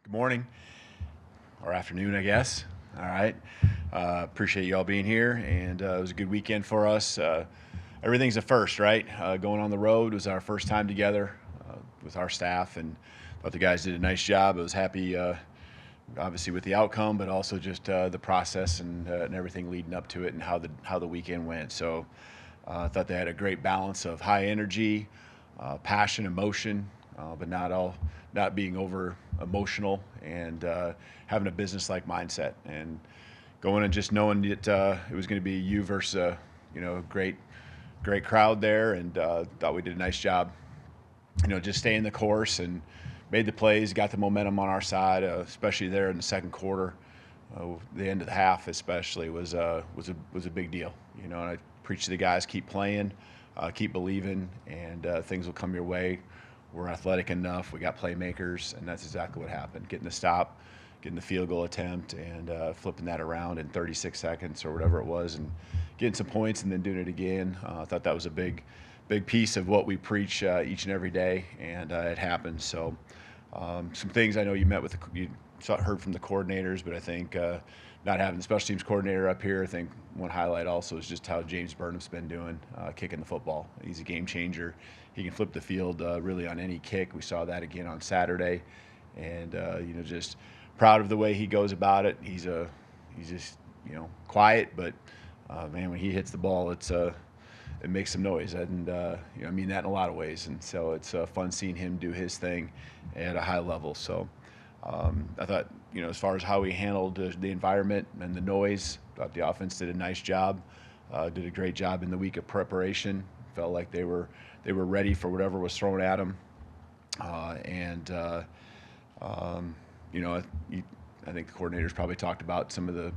Good morning, or afternoon, I guess. All right. Appreciate you all being here, and it was a good weekend for us. Everything's a first, right? Going on the road was our first time together with our staff, and thought the guys did a nice job. I was happy, obviously, with the outcome, but also just the process and everything leading up to it, and how the weekend went. So I thought they had a great balance of high energy, passion, emotion, but not being over emotional, and having a business-like mindset, and going and just knowing that it was going to be you versus a great crowd there, and thought we did a nice job, just staying the course and made the plays, got the momentum on our side, especially there in the second quarter. The end of the half especially was a big deal, and I preach to the guys, keep playing, keep believing, and things will come your way. We're athletic enough, we got playmakers, and that's exactly what happened. Getting the stop, getting the field goal attempt, and flipping that around in 36 seconds or whatever it was, and getting some points and then doing it again. I thought that was a big piece of what we preach each and every day, and it happened. So some things I know you heard from the coordinators, but I think not having the special teams coordinator up here, I think one highlight also is just how James Burnham's been doing kicking the football. He's a game changer. He can flip the field really on any kick. We saw that again on Saturday, and just proud of the way he goes about it. He's just quiet, but man, when he hits the ball, it makes some noise, and I mean that in a lot of ways. And so it's fun seeing him do his thing at a high level. So I thought, as far as how we handled the environment and the noise, thought the offense did a nice job. Did a great job in the week of preparation. Felt like they were ready for whatever was thrown at them. I think the coordinators probably talked about some of the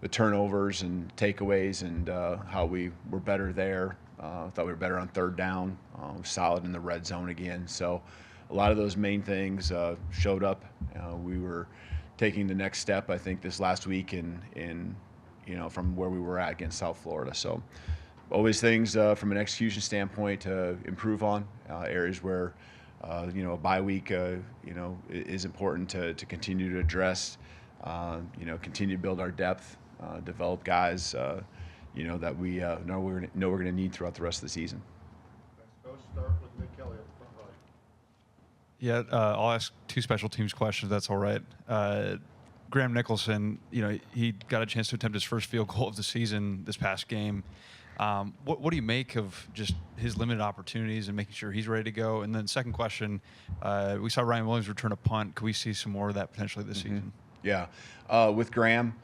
turnovers and takeaways, and how we were better there. Thought we were better on third down, solid in the red zone again. So a lot of those main things showed up. We were taking the next step, I think, this last week in from where we were at against South Florida. So always things from an execution standpoint to improve on, areas where a bye week is important to continue to address, continue to build our depth, develop guys that we know we're going to need throughout the rest of the season. Let's go start with Nick Kelly up front right. Yeah, I'll ask two special teams questions. That's all right. Graham Nicholson, he got a chance to attempt his first field goal of the season this past game. What do you make of just his limited opportunities and making sure he's ready to go? And then second question, we saw Ryan Williams return a punt. Could we see some more of that potentially this season? Yeah. With Graham,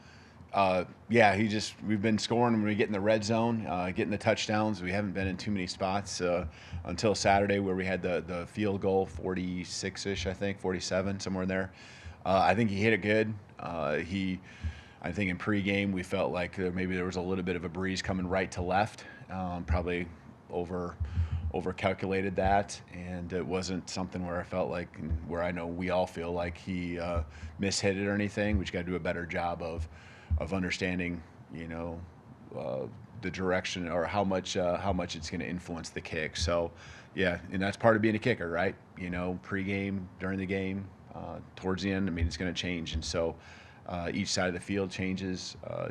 we've been scoring when we get in the red zone, getting the touchdowns. We haven't been in too many spots until Saturday, where we had the field goal, 46-ish, I think, 47, somewhere in there. I think he hit it good. I think in pregame we felt like maybe there was a little bit of a breeze coming right to left, probably over calculated that, and it wasn't something where I felt like, where I know we all feel like he mishit it or anything. We just got to do a better job of understanding, the direction, or how much it's going to influence the kick. So, yeah, and that's part of being a kicker, right? Pregame, during the game, towards the end. I mean, it's going to change, and so each side of the field changes. I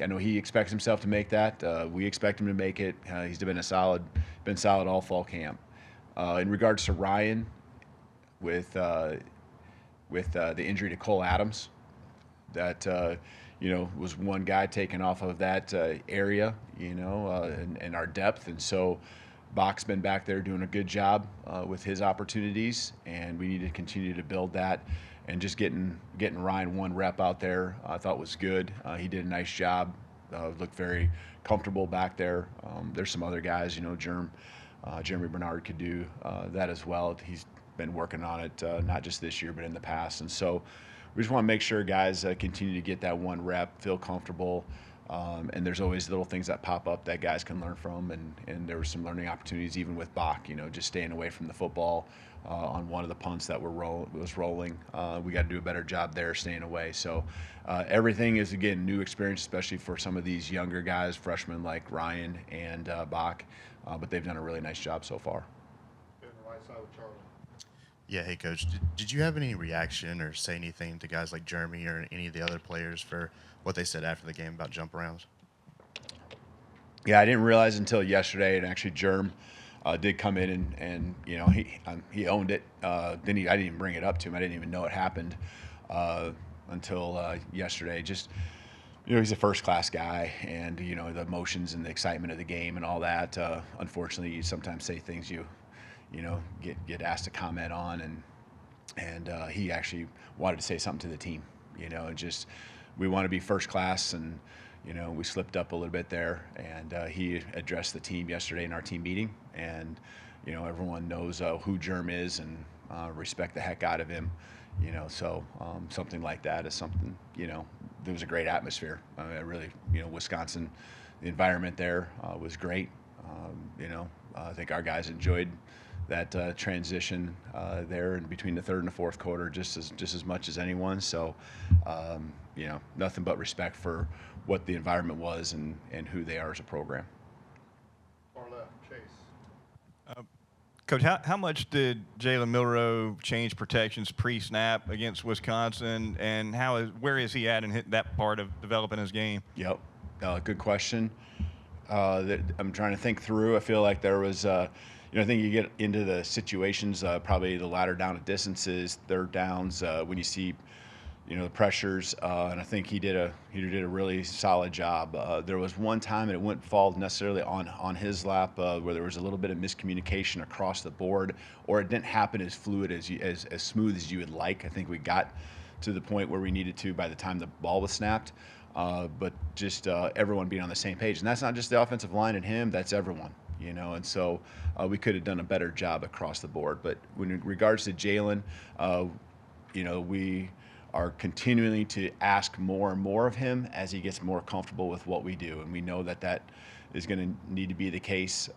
know he expects himself to make that. We expect him to make it. He's been solid all fall camp. In regards to Ryan, with the injury to Cole Adams, that was one guy taken off of that area, and our depth, and so Bach's been back there doing a good job with his opportunities, and we need to continue to build that. And just getting Ryan one rep out there, I thought was good. He did a nice job. Looked very comfortable back there. There's some other guys, Jeremy Bernard could do that as well. He's been working on it, not just this year, but in the past. And so we just want to make sure guys continue to get that one rep, feel comfortable. And there's always little things that pop up that guys can learn from. And there were some learning opportunities even with Bach, just staying away from the football. On one of the punts that was rolling. We got to do a better job there, staying away. So everything is, again, new experience, especially for some of these younger guys, freshmen like Ryan and Bach, but they've done a really nice job so far. On the right side with Charlie. Yeah, hey coach. Did you have any reaction or say anything to guys like Jeremy or any of the other players for what they said after the game about jump arounds? Yeah, I didn't realize until yesterday, and actually Germ did come in and he owned it. Then I didn't even bring it up to him. I didn't even know it happened until yesterday. Just he's a first class guy, and the emotions and the excitement of the game and all that. Unfortunately, you sometimes say things get asked to comment on, and he actually wanted to say something to the team. Just we want to be first class, and we slipped up a little bit there, and he addressed the team yesterday in our team meeting, and everyone knows who Germ is, and respect the heck out of him. So something like that is something. There was a great atmosphere. I really, Wisconsin, the environment there was great. I think our guys enjoyed that transition there in between the third and the fourth quarter just as much as anyone. So, nothing but respect for what the environment was and who they are as a program. Far left, Chase. Coach, how much did Jalen Milroe change protections pre-snap against Wisconsin, and where is he at in that part of developing his game? Yep, good question. That I'm trying to think through. I feel like there was, I think you get into the situations, probably the latter down at distances, third downs, when you see, the pressures, and I think he did a really solid job. There was one time, and it wouldn't fall necessarily on his lap, where there was a little bit of miscommunication across the board, or it didn't happen as fluid as smooth as you would like. I think we got to the point where we needed to by the time the ball was snapped. But just everyone being on the same page. And that's not just the offensive line and him, that's everyone, And so we could have done a better job across the board. But in regards to Jalen, we are continuing to ask more and more of him as he gets more comfortable with what we do. And we know that is going to need to be the case,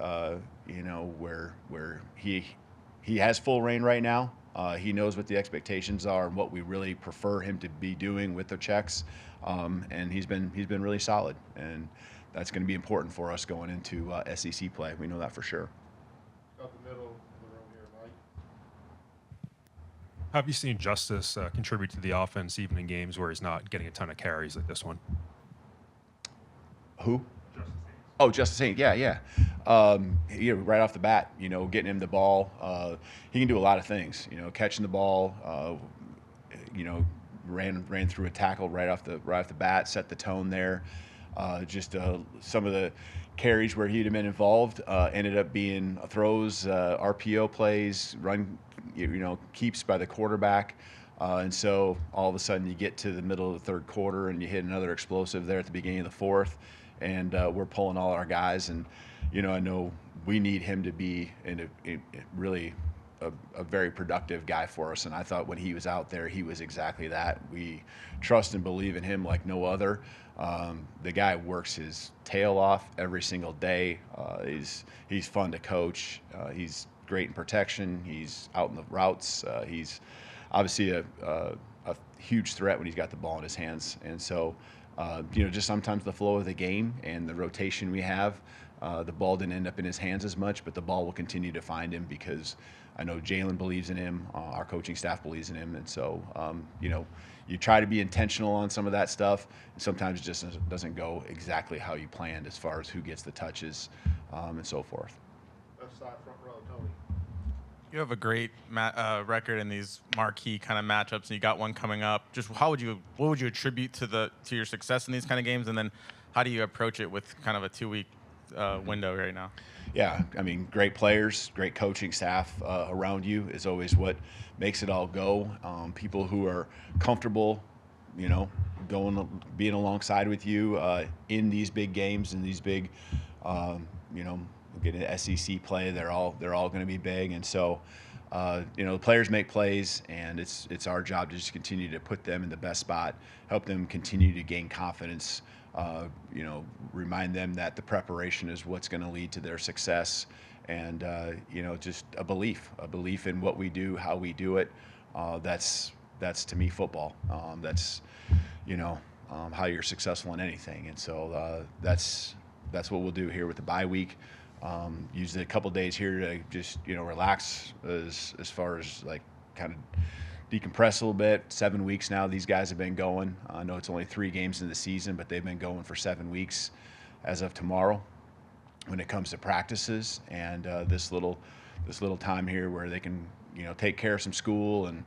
where he has full reign right now. He knows what the expectations are and what we really prefer him to be doing with the checks, and he's been really solid, and that's going to be important for us going into SEC play. We know that for sure. Got the middle of the room here, Mike. How have you seen Justice contribute to the offense even in games where he's not getting a ton of carries like this one? Who? Oh, Justice Saint, yeah. Right off the bat, getting him the ball, he can do a lot of things. Catching the ball, ran through a tackle right off the bat, set the tone there. Some of the carries where he'd have been involved ended up being throws, RPO plays, run, keeps by the quarterback. And so all of a sudden you get to the middle of the third quarter and you hit another explosive there at the beginning of the fourth. And we're pulling all our guys, and I know we need him to be really a very productive guy for us. And I thought when he was out there, he was exactly that. We trust and believe in him like no other. The guy works his tail off every single day. He's fun to coach. He's great in protection. He's out in the routes. He's obviously a huge threat when he's got the ball in his hands, and so. Just sometimes the flow of the game and the rotation we have, the ball didn't end up in his hands as much, but the ball will continue to find him because I know Jalen believes in him, our coaching staff believes in him, and so, you try to be intentional on some of that stuff, and sometimes it just doesn't go exactly how you planned as far as who gets the touches and so forth. Left side, front row, Tony. You have a great record in these marquee kind of matchups, and you got one coming up. Just what would you attribute to your success in these kind of games, and then how do you approach it with kind of a 2-week window right now? Yeah, I mean, great players, great coaching staff around you is always what makes it all go. People who are comfortable, being alongside with you in these big games and these big, getting SEC play. They're all going to be big, and so the players make plays, and it's our job to just continue to put them in the best spot, help them continue to gain confidence. Remind them that the preparation is what's going to lead to their success, and just a belief in what we do, how we do it. That's to me football. That's how you're successful in anything, and so that's what we'll do here with the bye week. Use a couple days here to just relax as far as like kind of decompress a little bit. 7 weeks now these guys have been going. I know it's only 3 games in the season, but they've been going for 7 weeks as of tomorrow when it comes to practices, and this little time here where they can take care of some school and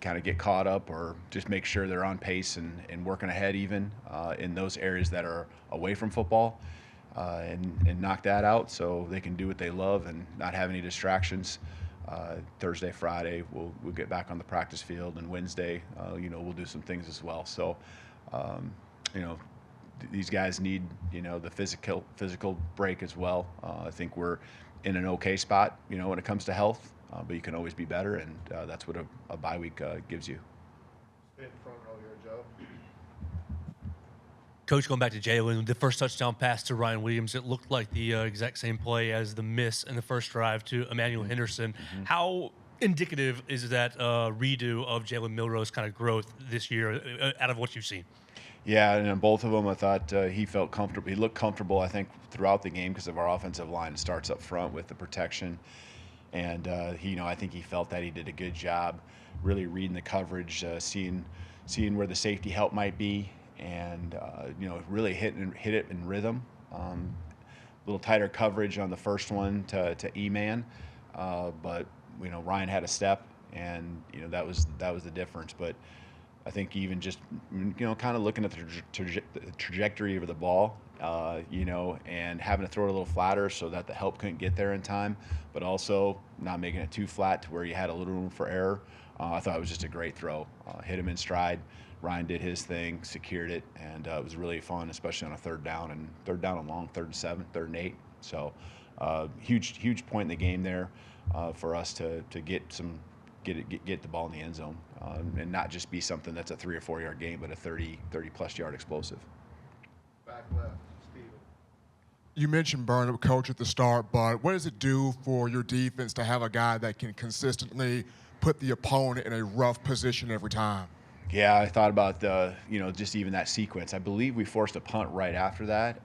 kind of get caught up or just make sure they're on pace and working ahead even in those areas that are away from football, and knock that out so they can do what they love and not have any distractions. Thursday, Friday, we'll get back on the practice field, and Wednesday, we'll do some things as well. So, these guys need, the physical break as well. I think we're in an okay spot, when it comes to health, but you can always be better, and that's what a bye week gives you. Stay in front row here, Joe. Coach, going back to Jalen, the first touchdown pass to Ryan Williams, it looked like the exact same play as the miss in the first drive to Emmanuel Henderson. Mm-hmm. How indicative is that redo of Jalen Milroe's kind of growth this year out of what you've seen? Yeah, and on both of them, I thought he felt comfortable. He looked comfortable, I think, throughout the game because of our offensive line. It starts up front with the protection, and I think he felt that he did a good job, really reading the coverage, seeing where the safety help might be, and really hit it in rhythm. A little tighter coverage on the first one to E-Man, but Ryan had a step, and that was the difference. But I think even just kind of looking at the trajectory of the ball, and having to throw it a little flatter so that the help couldn't get there in time, but also not making it too flat to where you had a little room for error. I thought it was just a great throw. Hit him in stride. Ryan did his thing, secured it, and it was really fun, especially on a third down and long, 3rd and 7, 3rd and 8. So huge point in the game there for us to get the ball in the end zone, and not just be something that's a 3 or 4 yard game, but a 30 plus yard explosive. Back left, Steven. You mentioned burn up, coach, at the start, but what does it do for your defense to have a guy that can consistently put the opponent in a rough position every time? Yeah, I thought about just even that sequence. I believe we forced a punt right after that,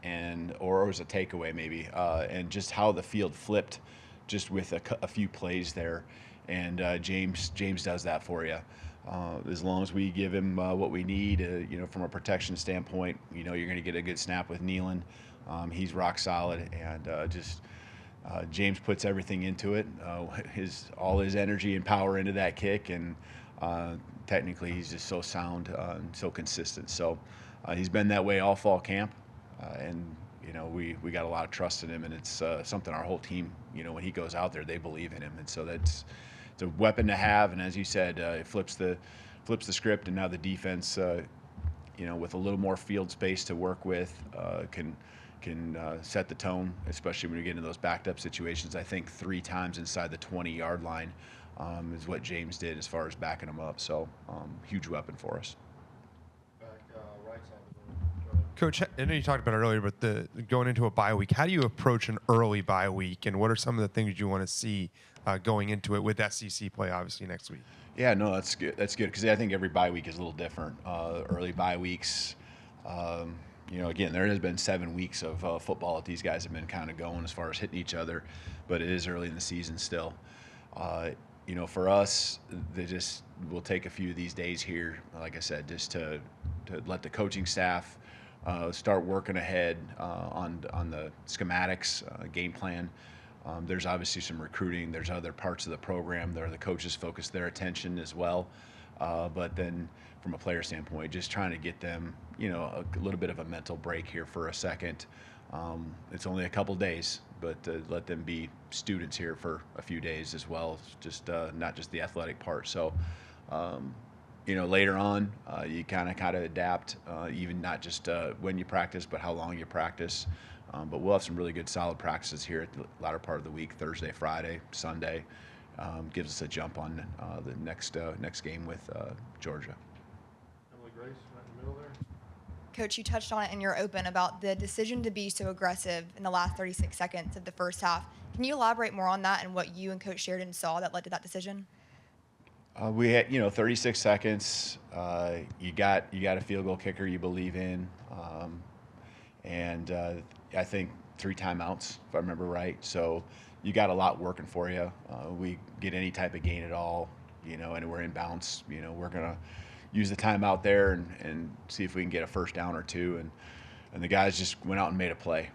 or it was a takeaway maybe, and just how the field flipped just with a few plays there. And James does that for you. As long as we give him what we need, from a protection standpoint, you're going to get a good snap with Nealon. He's rock solid, and James puts everything into it, all his energy and power into that kick, and technically he's just so sound and so consistent. So he's been that way all fall camp, and we got a lot of trust in him, and it's something our whole team, when he goes out there, they believe in him, and so it's a weapon to have. And as you said, it flips the script, and now the defense, with a little more field space to work with, can set the tone, especially when you get into those backed up situations. I think 3 times inside the 20-yard line is what James did as far as backing them up. So huge weapon for us. Back right side of the room. Go ahead. Coach, I know you talked about it earlier, but going into a bye week, how do you approach an early bye week, and what are some of the things you want to see going into it with SEC play, obviously, next week? Yeah, no, that's good. That's good because I think every bye week is a little different. Early bye weeks, again, there has been 7 weeks of football that these guys have been kind of going as far as hitting each other, but it is early in the season still. For us, we'll take a few of these days here, like I said, just to let the coaching staff start working ahead on the schematics, game plan. There's obviously some recruiting. There's other parts of the program where the coaches focus their attention as well. But then from a player standpoint, just trying to get them, a little bit of a mental break here for a second. It's only a couple days, but let them be students here for a few days as well, just not just the athletic part. So, later on, you kind of adapt, even not just when you practice, but how long you practice. But we'll have some really good, solid practices here at the latter part of the week, Thursday, Friday, Sunday. Gives us a jump on the next game with Georgia. Emily Grace, right in the middle there. Coach, you touched on it in your open about the decision to be so aggressive in the last 36 seconds of the first half. Can you elaborate more on that and what you and Coach Sheridan saw that led to that decision? We had, 36 seconds. You got a field goal kicker you believe in, and I think 3 timeouts, if I remember right. So you got a lot working for you. We get any type of gain at all, and we're in bounce, we're gonna use the time out there and see if we can get a first down or two. And the guys just went out and made a play.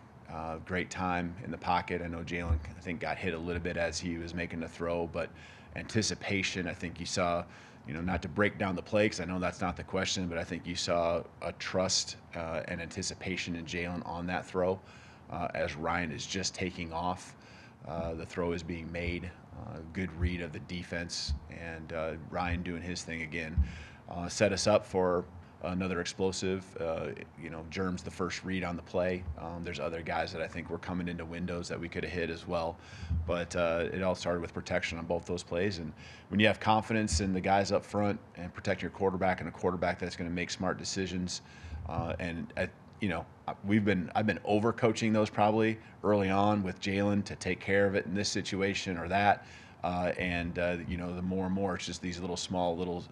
Great time in the pocket. I know Jalen, I think, got hit a little bit as he was making the throw, but anticipation, I think you saw, not to break down the play, because I know that's not the question, but I think you saw a trust and anticipation in Jalen on that throw as Ryan is just taking off. The throw is being made. Good read of the defense, and Ryan doing his thing again. Set us up for another explosive. Germ's the first read on the play. There's other guys that I think were coming into windows that we could have hit as well. But it all started with protection on both those plays. And when you have confidence in the guys up front and protect your quarterback, and a quarterback that's going to make smart decisions, I've been overcoaching those probably early on with Jalen to take care of it in this situation or that. The more and more, it's just these little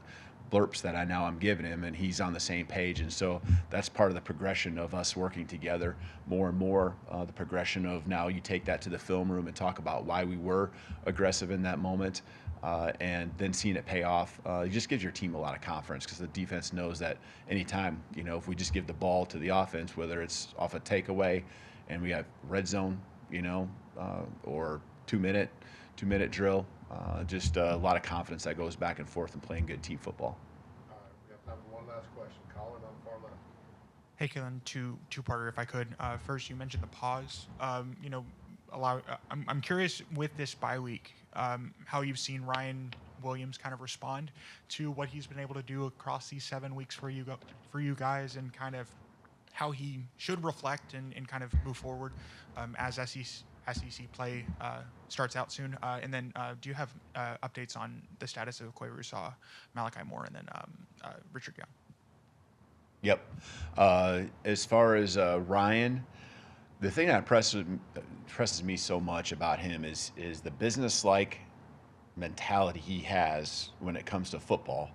blurps that I'm giving him, and he's on the same page. And so that's part of the progression of us working together more and more, the progression of now you take that to the film room and talk about why we were aggressive in that moment, and then seeing it pay off. It just gives your team a lot of confidence, because the defense knows that anytime, if we just give the ball to the offense, whether it's off a takeaway and we have red zone, or two-minute drill, just a lot of confidence that goes back and forth in playing good team football. All right, we have time for one last question. Colin on the far left. Hey, Kalen, two-parter if I could. First, you mentioned the pause. I'm curious with this bye week, how you've seen Ryan Williams kind of respond to what he's been able to do across these 7 weeks for you guys, and kind of how he should reflect and kind of move forward as SEC play starts out soon. And then do you have updates on the status of Quay Russaw, Malachi Moore, and then Richard Young? Yep. As far as Ryan, the thing that impresses me so much about him is the business-like mentality he has when it comes to football,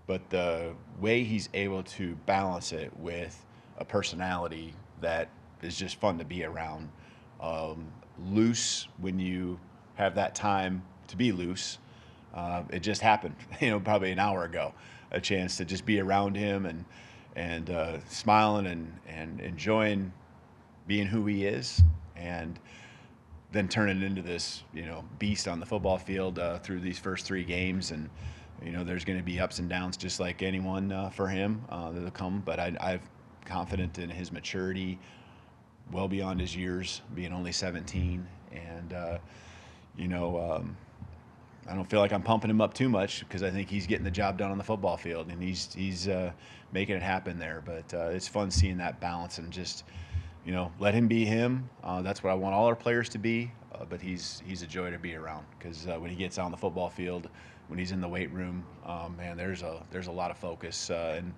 but the way he's able to balance it with a personality that is just fun to be around. Loose when you have that time to be loose. It just happened, probably an hour ago, a chance to just be around him and smiling and enjoying being who he is, and then turning into this, beast on the football field through these first 3 games. And, there's going to be ups and downs just like anyone for him that'll come, but I'm confident in his maturity, well beyond his years, being only 17. And, I don't feel like I'm pumping him up too much, because I think he's getting the job done on the football field, and he's making it happen there. But it's fun seeing that balance, and just, let him be him. That's what I want all our players to be. But he's a joy to be around, because when he gets on the football field, when he's in the weight room, man, there's a lot of focus. And,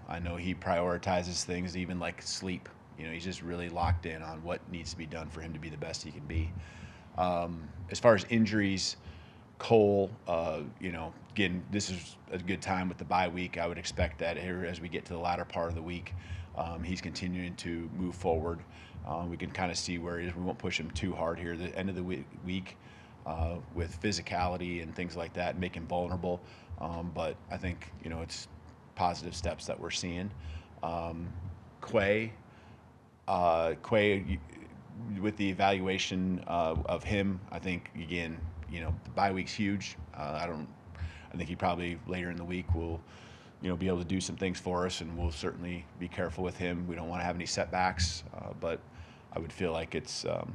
I know he prioritizes things, even like sleep. He's just really locked in on what needs to be done for him to be the best he can be. As far as injuries, Cole, again, this is a good time with the bye week. I would expect that here as we get to the latter part of the week, he's continuing to move forward. We can kind of see where he is. We won't push him too hard here. The end of the week with physicality and things like that, make him vulnerable. But I think, it's positive steps that we're seeing. Quay, with the evaluation of him, I think, again, the bye week's huge. I think he probably later in the week will, be able to do some things for us, and we'll certainly be careful with him. We don't want to have any setbacks, but I would feel like it's, a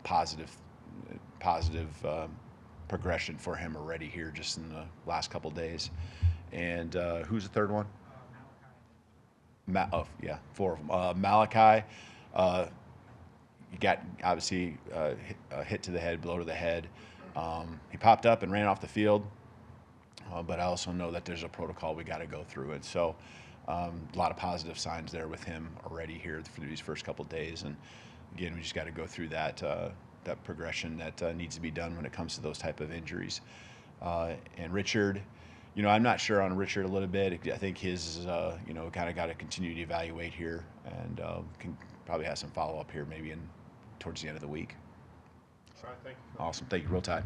positive progression for him already here just in the last couple days. And who's the third one? Malachi. 4 of them. Malachi, he got obviously a hit to the head, blow to the head. He popped up and ran off the field, but I also know that there's a protocol we got to go through. And so a lot of positive signs there with him already here for these first couple of days. And again, we just got to go through that progression that needs to be done when it comes to those type of injuries. And Richard, I'm not sure on Richard a little bit. I think his is, kind of got to continue to evaluate here, and can probably have some follow-up here maybe towards the end of the week. All right, thank you. Awesome. Thank you. Real tight.